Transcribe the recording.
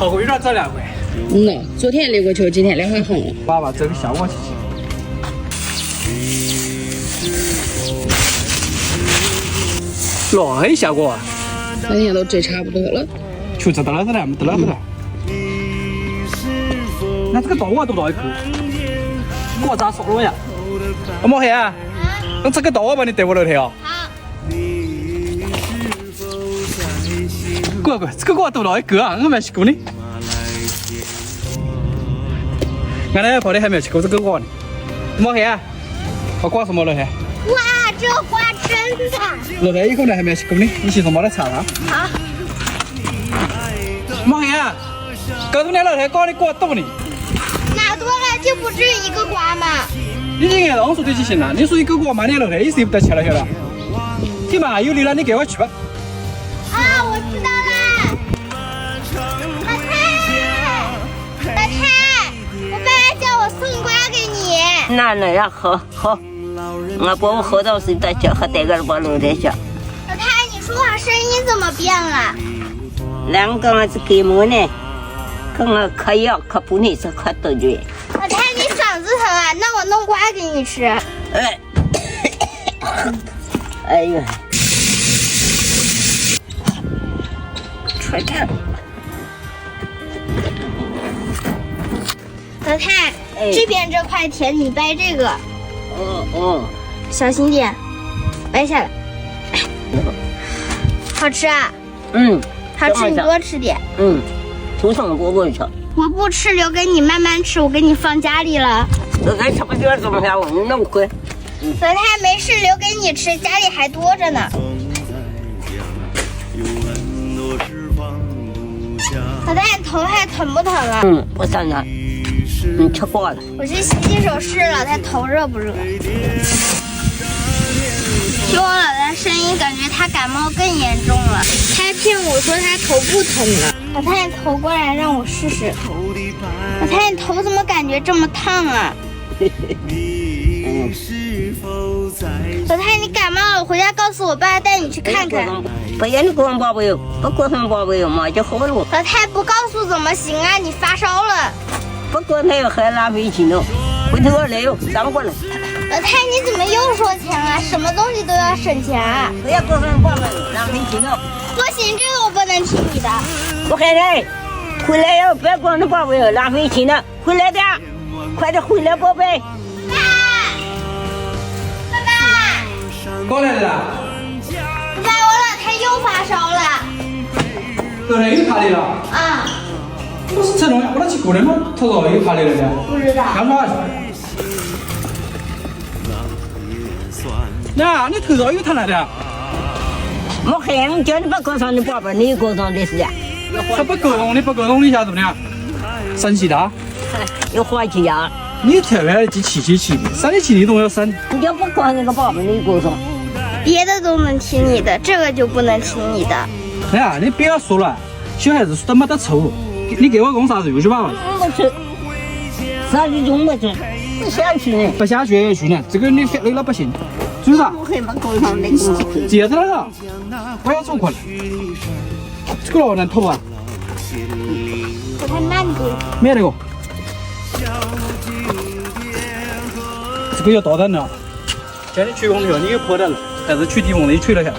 后个月了找2回。嗯呐，昨天溜过去，今天2回红了。爸爸这个效果谢谢。那效果啊！那天都摘差不多了。确实到那子了，没到那子了。那这个刀啊多大一颗？我咋说了呀？莫黑啊，那这个刀我帮你带过来的哦。好。乖，这个我多大一个啊？我没吃过呢。俺那跑的还没吃过这个瓜呢。莫黑啊，我瓜什么了还？哇，这瓜真大！老太有可能还没吃过呢，你先从毛来尝尝。好。莫黑啊，告诉你老太瓜的瓜多呢。拿多了就不止一个瓜嘛。你这按当数的就行了，你说一个瓜嘛，你老太意思也不得吃了，晓得？天嘛，有理了，你给我去吧。啊，我知道了。老太，我爸叫我送瓜给你。那呀，好，我把我喝到水的酒和带个把路在下。老太，你说话声音怎么变了2个儿子给我呢，跟我嗑药嗑不能是嗑多久。老太，你嗓子疼啊？那我弄瓜给你吃。哎呦，出看。老太，这边这块田你掰这个。哦，小心点，掰下来。好吃啊？好吃，你多吃点。涂上我不吃。我不吃，留给你慢慢吃，我给你放家里了。我还吃不点怎么样？我弄回。老太没事，留给你吃，家里还多着呢。老太头还疼不疼啊？不疼了。你吃过了。我去洗洗手试老太头热不热？听我老太声音，感觉她感冒更严重了。她还骗我说她头不疼了。老太头过来让我试试。老太你头怎么感觉这么烫啊？老太你感冒了，回家告诉我爸带你去看看。不要你管爸爸哟，不管爸爸哟嘛就好了。老太不告诉怎么行啊？你发烧了。不管他哟还浪费钱了，回头我来哟，上过来。老太你怎么又说钱啊？什么东西都要省钱啊！不要管爸爸，浪费钱了。不行，这个我不能听你的。我看看，回来哟，不要管着爸爸哟，浪费钱了。回来的，快点回来，宝贝。爸，过来了。爸，我老太又发烧了。老太又爬来了。啊。不是成龙，我那去过来吗？他说又爬来了的。不知道。干嘛去？呀，你头上又疼了的。我喊叫你不告诉你爸爸，你告诉的是呀。他不沟通，你不沟通，你晓得怎么样？生气的。有花钱呀。你特别气，生的气你都要生。你就不管那个爸爸，你告诉。别的都能听你的，这个就不能听你的。哎呀，你不要说了，小孩子说的没得错。你给我供啥子去吧？不吃，啥子用不吃？不下去呢。不下去也要去呢，这个你累了不行。注意啥？我还没搞上那个。接着了，我要走过来。这个老人头啊。我太慢点。没那个。这个要大胆了。叫你吹空调，你又破掉了，还是吹地风的，你吹了下。